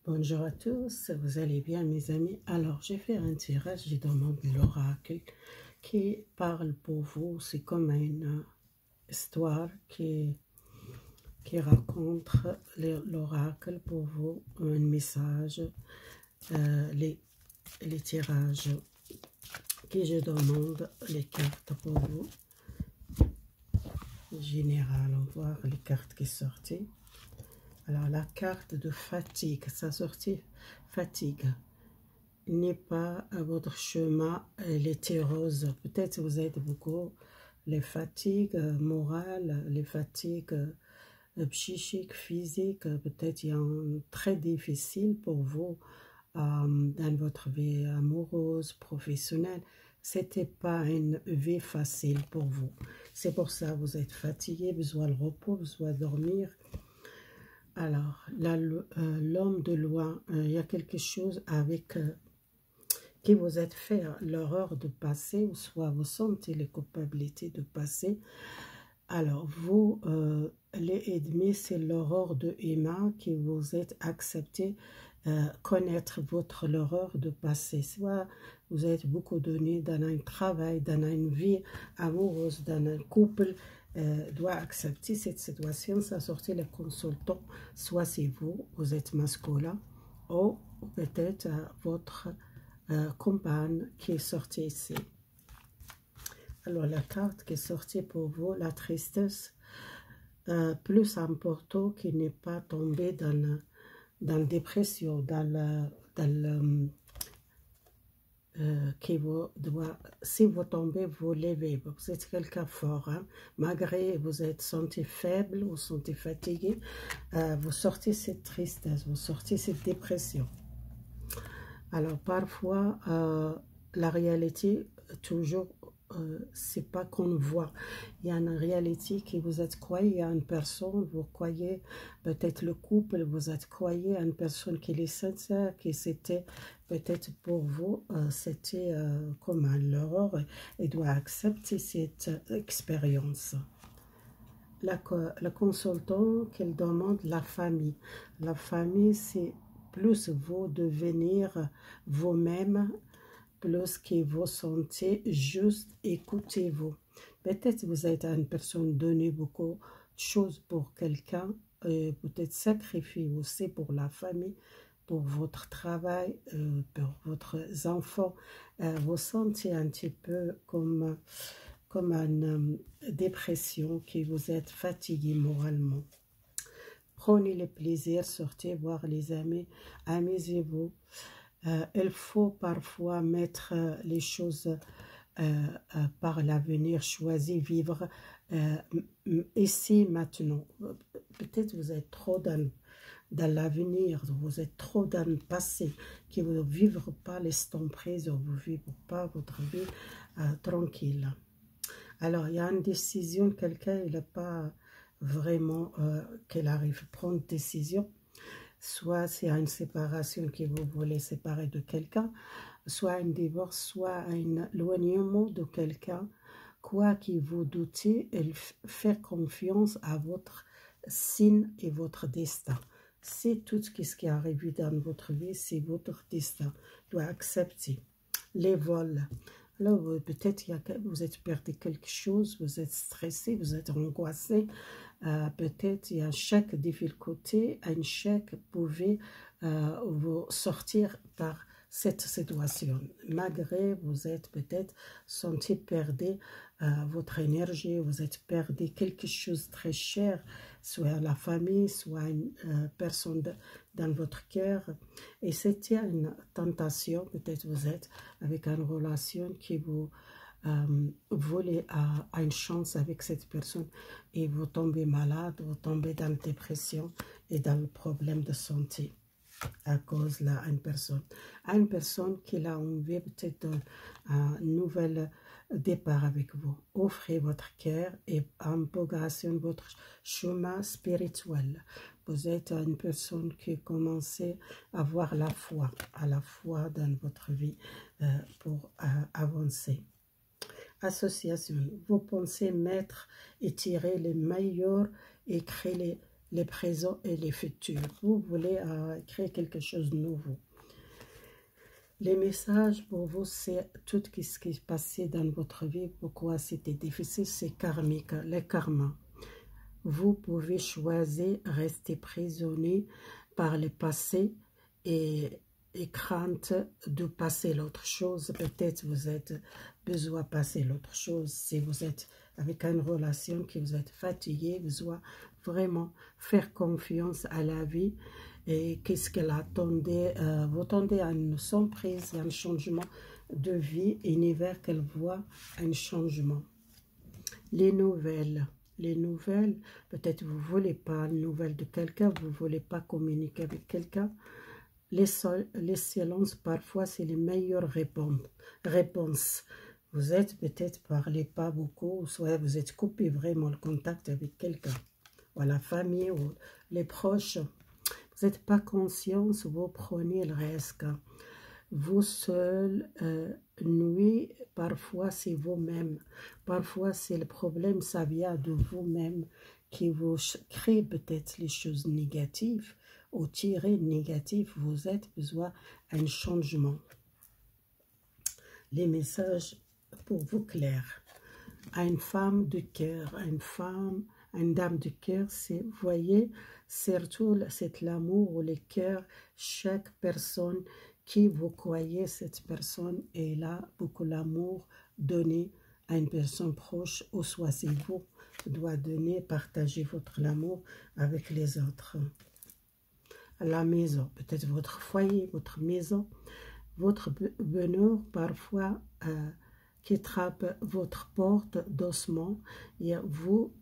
Bonjour à tous, vous allez bien mes amis? Alors, je vais faire un tirage, je demande l'oracle qui parle pour vous. C'est comme une histoire qui raconte l'oracle pour vous, un message, les tirages que je demande, les cartes pour vous. Général, on va voir les cartes qui sont sorties. Alors, la carte de fatigue, ça sortit fatigue. N'est pas à votre chemin l'été rose. Peut-être vous êtes beaucoup les fatigues morales, les fatigues psychiques, physiques. Peut-être il y a un très difficile pour vous dans votre vie amoureuse, professionnelle. C'était pas une vie facile pour vous. C'est pour ça que vous êtes fatigué, besoin de repos, besoin de dormir. Alors, l'homme de loin, il y a quelque chose avec qui vous êtes fait l'horreur de passer, ou soit vous sentez les culpabilités de passer. Alors, vous, les ennemis, c'est l'horreur de Emma qui vous êtes accepté, connaître votre l'horreur de passer. Soit vous êtes beaucoup donné dans un travail, dans une vie amoureuse, dans un couple, doit accepter cette situation, ça sortit le consultant, soit c'est vous, vous êtes masculin, ou peut-être votre compagne qui est sortie ici. Alors la carte qui est sortie pour vous, la tristesse, plus important qu'il n'est pas tombé dans la dépression, qui vous doit, si vous tombez, vous levez, vous êtes quelqu'un fort, hein? Malgré vous êtes senti faible, vous sentez fatigué, vous sortez cette tristesse, vous sortez cette dépression. Alors parfois, la réalité, toujours, c'est pas qu'on voit. Il y a une réalité qui vous êtes croyé à une personne, vous croyez peut-être le couple, vous êtes croyé à une personne qui est sincère, qui c'était peut-être pour vous, c'était comme un l'horreur, et doit accepter cette expérience. Le consultant qu'elle demande, la famille. La famille, c'est plus vous devenir vous-même, plus que vous sentez juste, écoutez-vous. Peut-être vous êtes une personne donnée beaucoup de choses pour quelqu'un, peut-être sacrifier aussi pour la famille, pour votre travail, pour votre enfant. Vous sentez un petit peu comme une dépression, que vous êtes fatigué moralement. Prenez le plaisir, sortez voir les amis, amusez-vous. Il faut parfois mettre les choses par l'avenir, choisir, vivre ici, maintenant. Peut-être vous êtes trop dans l'avenir, vous êtes trop dans le passé, que vous ne vivez pas l'instant présent, vous ne vivez pas votre vie tranquille. Alors, il y a une décision, quelqu'un, il n'a pas vraiment qu'il arrive à prendre une décision. Soit c'est une séparation que vous voulez séparer de quelqu'un, soit un divorce, soit un éloignement de quelqu'un. Quoi que vous doutez, faire confiance à votre signe et votre destin. C'est tout ce qui arrive dans votre vie, c'est votre destin. Vous devez accepter. Les vols. Alors, peut-être vous êtes perdu quelque chose, vous êtes stressé, vous êtes angoissé. Peut-être il y a chaque difficulté, un chèque pouvait vous sortir par cette situation. Malgré vous êtes peut-être senti perdre votre énergie, vous êtes perdu quelque chose de très cher, soit la famille, soit une personne dans votre cœur. Et c'était une tentation, peut-être vous êtes avec une relation qui vous voulez à une chance avec cette personne et vous tombez malade, vous tombez dans la dépression et dans le problème de santé à cause de une personne qui a envie peut-être un nouvel départ avec vous. Offrez votre cœur et empograssez votre chemin spirituel. Vous êtes une personne qui commence à avoir la foi dans votre vie pour avancer. Association, vous pensez mettre et tirer les meilleurs et créer les présents et les futurs. Vous voulez créer quelque chose de nouveau. Les messages pour vous, c'est tout ce qui est passé dans votre vie, pourquoi c'était difficile, c'est karmique, les karmas. Vous pouvez choisir rester prisonnier par le passé et crainte de passer l'autre chose. Peut-être vous êtes besoin de passer l'autre chose. Si vous êtes avec une relation que vous êtes fatigué, vous devez vraiment faire confiance à la vie. Et qu'est-ce qu'elle attendait, vous attendez à une surprise, un changement de vie, univers qu'elle voit un changement. Les nouvelles, peut-être vous ne voulez pas une nouvelle de quelqu'un, vous ne voulez pas communiquer avec quelqu'un. Les silences, parfois, c'est les meilleures réponses. Vous êtes peut-être parlez pas beaucoup, soit vous êtes coupé vraiment le contact avec quelqu'un, ou la famille, ou les proches. Vous n'êtes pas conscient, vous prenez le risque. Vous seul, nuit, parfois c'est vous-même. Parfois c'est le problème, ça vient de vous-même qui vous crée peut-être les choses négatives. Ou tiré négatif, vous êtes besoin d'un changement. Les messages pour vous clairs. Une femme de cœur, une dame de cœur, c'est, vous voyez, surtout c'est l'amour ou le cœur, chaque personne qui vous croyez, cette personne est là, beaucoup l'amour donné à une personne proche, ou soit c'est vous, doit donner, partager votre amour avec les autres. La maison, peut-être votre foyer, votre maison, votre bonheur parfois qui trappe votre porte doucement et vous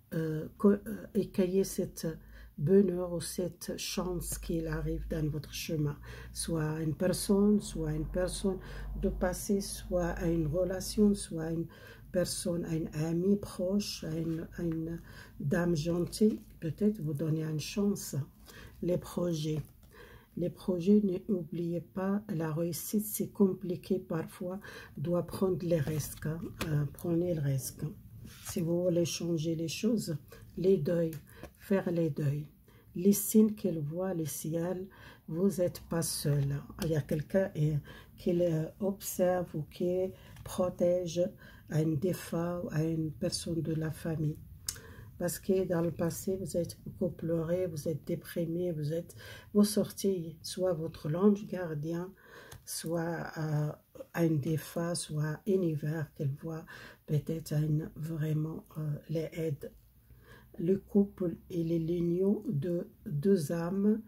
écueillez cette bonheur ou cette chance qu'il arrive dans votre chemin, soit une personne de passé, soit une relation, soit une personne, un ami proche, une dame gentille, peut-être vous donnez une chance. Les projets, n'oubliez pas, la réussite c'est compliqué parfois, doit prendre les risques, prenez le risque. Si vous voulez changer les choses, les deuils, faire les deuils. Les signes qu'elle voit, les ciels, vous n'êtes pas seul. Il y a quelqu'un qui observe ou qui protège à une défunt, à une personne de la famille. Parce que dans le passé, vous êtes beaucoup pleuré, vous êtes déprimé, vous sortez soit votre l'ange gardien, soit un défunt, soit un univers qu'elle voit, peut-être vraiment les aide. Le couple et l'union de deux âmes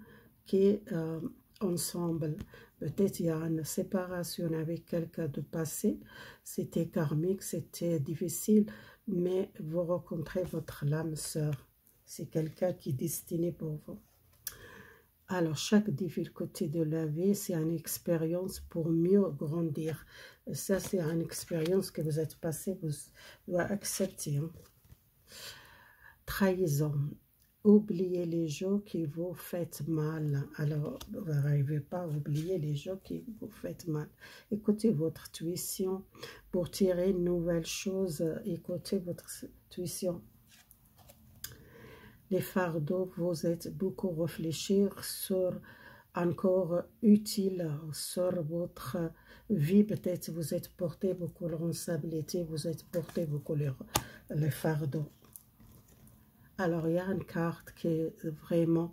qui ensemble. Peut-être il y a une séparation avec quelqu'un de passé, c'était karmique, c'était difficile, mais vous rencontrez votre âme sœur. C'est quelqu'un qui est destiné pour vous. Alors, chaque difficulté de la vie, c'est une expérience pour mieux grandir. Et ça, c'est une expérience que vous êtes passé, vous devez accepter. Hein. Trahison. Oubliez les gens qui vous faites mal. Alors, vous n'arrivez pas à oublier les gens qui vous faites mal. Écoutez votre intuition pour tirer une nouvelle chose. Écoutez votre intuition. Les fardeaux, vous êtes beaucoup réfléchir sur encore utile, sur votre vie. Peut-être vous êtes porté beaucoup de responsabilités, vous êtes porté beaucoup les fardeaux. Alors, il y a une carte qui est vraiment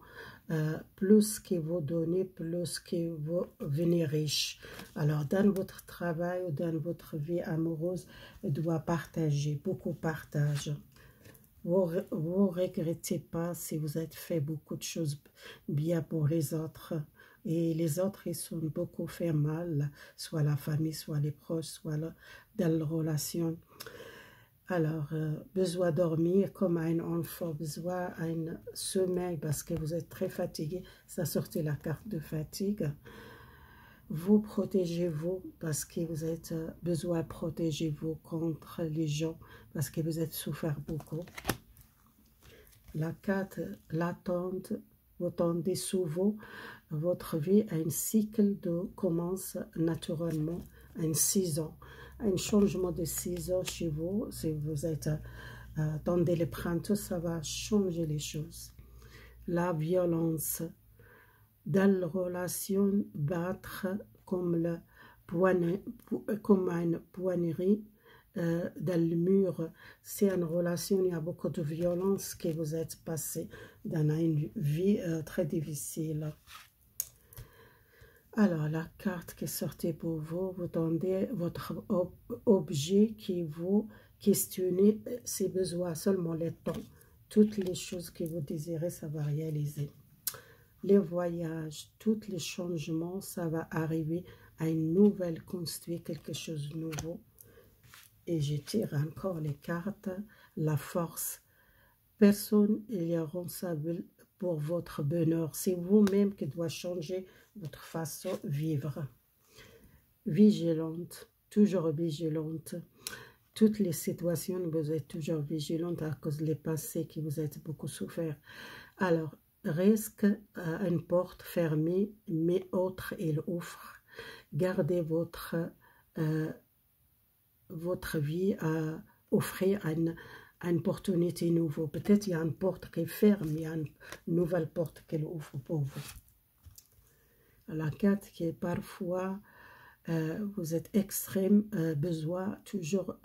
plus que vous donnez, plus que vous venez riche. Alors, dans votre travail ou dans votre vie amoureuse, vous devez partager, beaucoup partage. Vous ne regrettez pas si vous avez fait beaucoup de choses bien pour les autres. Et les autres, ils sont beaucoup fait mal, soit la famille, soit les proches, soit dans la relation. Alors, besoin de dormir comme un enfant, besoin d'un sommeil parce que vous êtes très fatigué, ça sortait la carte de fatigue. Vous protégez-vous parce que vous avez besoin de protéger-vous contre les gens parce que vous êtes souffert beaucoup. La carte, l'attente, vous attendez souvent votre vie à un cycle de commence naturellement, une saison. Un changement de saison chez vous, si vous êtes attendez le printemps, ça va changer les choses. la violence. Dans la relation, battre comme, comme une poignée dans le mur. C'est une relation, il y a beaucoup de violence que vous êtes passé dans une vie très difficile. Alors, la carte qui est sortie pour vous, vous tendez votre objet qui vous questionne ses besoins, seulement le temps. Toutes les choses que vous désirez, ça va réaliser. Les voyages, tous les changements, ça va arriver à une nouvelle construit, quelque chose de nouveau. Et je tire encore les cartes, la force. Personne n'est responsable pour votre bonheur. C'est vous-même qui doit changer votre façon de vivre. Vigilante, toujours vigilante. Toutes les situations, vous êtes toujours vigilante à cause des passés que vous êtes beaucoup souffert. Alors, risque une porte fermée, mais autre il ouvre. Gardez votre vie à offrir une opportunité nouvelle. Peut-être il y a une porte qui ferme, il y a une nouvelle porte qui ouvre pour vous. La carte qui est parfois, vous êtes extrême besoin toujours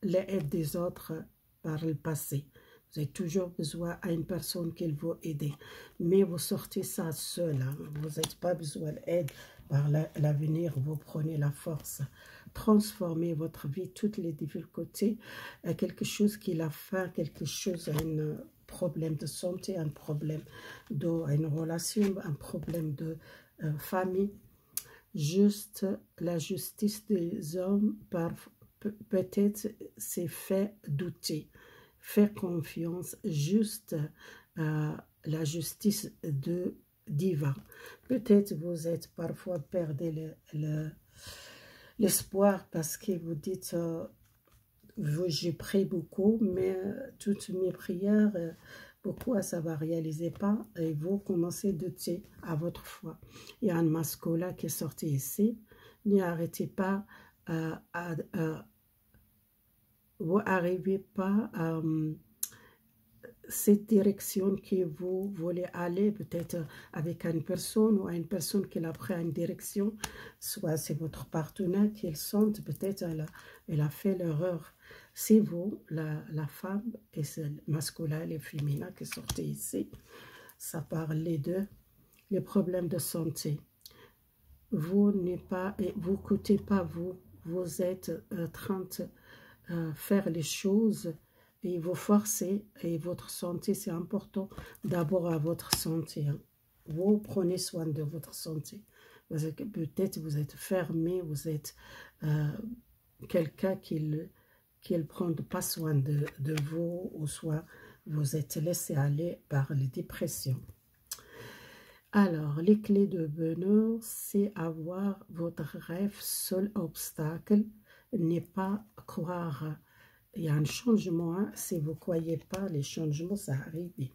l'aide des autres par le passé. Vous avez toujours besoin à une personne qui vous aider. Mais vous sortez ça seul. Hein. Vous n'avez pas besoin d'aide par l'avenir. Vous prenez la force. Transformez votre vie, toutes les difficultés, quelque chose qui l'a fait, quelque chose, un problème de santé, un problème d'une relation, un problème de famille. Juste la justice des hommes, peut-être, c'est fait douter. Faire confiance juste à la justice de divin. Peut-être vous êtes parfois perdu l'espoir parce que vous dites j'ai prié beaucoup, mais toutes mes prières, pourquoi ça ne va réaliser pas? Et vous commencez à douter à votre foi. Il y a un masculin qui est sorti ici. N'arrêtez pas vous n'arrivez pas à cette direction que vous voulez aller, peut-être avec une personne ou une personne qui a pris une direction, soit c'est votre partenaire qui le sente, peut-être elle a fait l'erreur. C'est vous, la femme, et c'est le masculin et le féminin qui sortent ici. Ça parle les deux, les problèmes de santé. Vous n'écoutez pas vous êtes en train de faire les choses et vous forcez, et votre santé, c'est important d'abord à votre santé. Hein. Vous prenez soin de votre santé. Peut-être vous êtes fermé, vous êtes quelqu'un qui ne prend pas soin de vous, ou soit vous êtes laissé aller par les dépressions. Alors, les clés de bonheur, c'est avoir votre rêve. Seul obstacle n'est pas croire. Il y a un changement. Hein. Si vous ne croyez pas, les changements, ça arrive.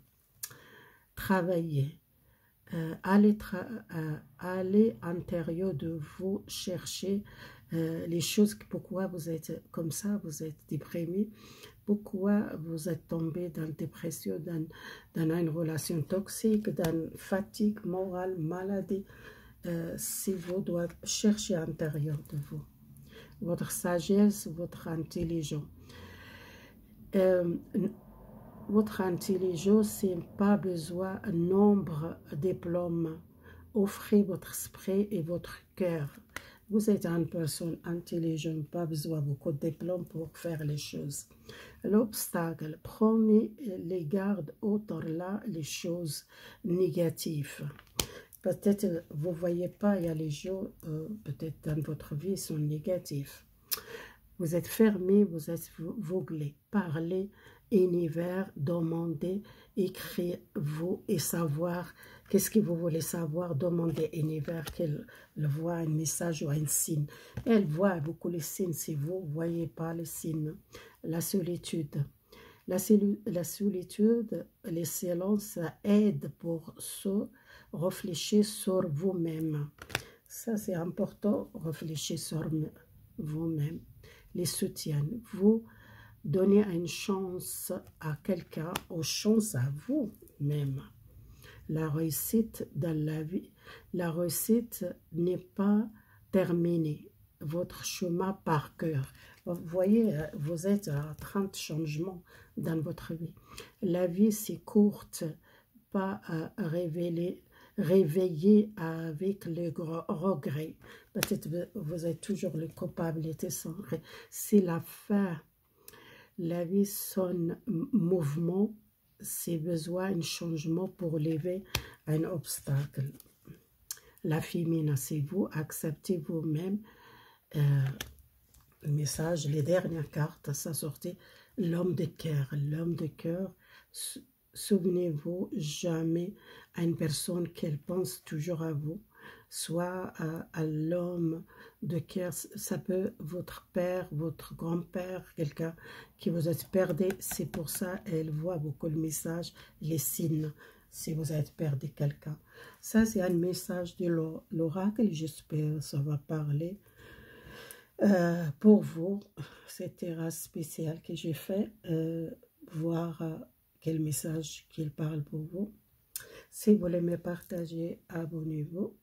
Travailler. Allez à l'intérieur de vous chercher les choses. Pourquoi vous êtes comme ça, vous êtes déprimé. Pourquoi vous êtes tombé dans la dépression, dans une relation toxique, dans une fatigue morale, maladie. Si vous devez chercher à l'intérieur de vous. Votre sagesse, votre intelligence. Votre intelligence, c'est pas besoin de nombre de diplômes. Offrez votre esprit et votre cœur. Vous êtes une personne intelligente, pas besoin de beaucoup de diplômes pour faire les choses. L'obstacle, prenez les gardes autour là, les choses négatives. Peut-être vous ne voyez pas, il y a les jours, peut-être dans votre vie, sont négatifs. Vous êtes fermé, vous êtes aveuglé. Parlez, univers, demandez, écrivez-vous et savoir qu'est-ce que vous voulez savoir. Demandez univers qu'elle voit un message ou un signe. Elle voit beaucoup les signes si vous ne voyez pas les signes. La solitude. La solitude, les silences, ça aide pour se réfléchir sur vous-même. Ça, c'est important, réfléchir sur vous-même. Les soutiennent. Vous donnez une chance à quelqu'un, ou chance à vous-même. la réussite dans la vie. La réussite n'est pas terminée. Votre chemin par cœur. Vous voyez, vous êtes à 30 changements dans votre vie. La vie, c'est courte, pas à réveiller avec les regrets. Peut-être vous êtes toujours le culpabilité sans regret. C'est la fin. La vie sonne mouvement, c'est besoin d'un changement pour lever un obstacle. La féminin, c'est vous, acceptez vous-même. Le message, les dernières cartes, ça sortait l'homme de cœur. L'homme de cœur, souvenez-vous jamais à une personne qu'elle pense toujours à vous, soit à l'homme de cœur, ça peut votre père, votre grand-père, quelqu'un qui vous êtes perdu, c'est pour ça elle voit beaucoup le message, les signes, si vous êtes perdu quelqu'un. Ça c'est un message de l'oracle, j'espère que ça va parler. Pour vous, c'était un spécial que j'ai fait, voir quel message qu'il parle pour vous. Si vous l'aimez partager, abonnez-vous.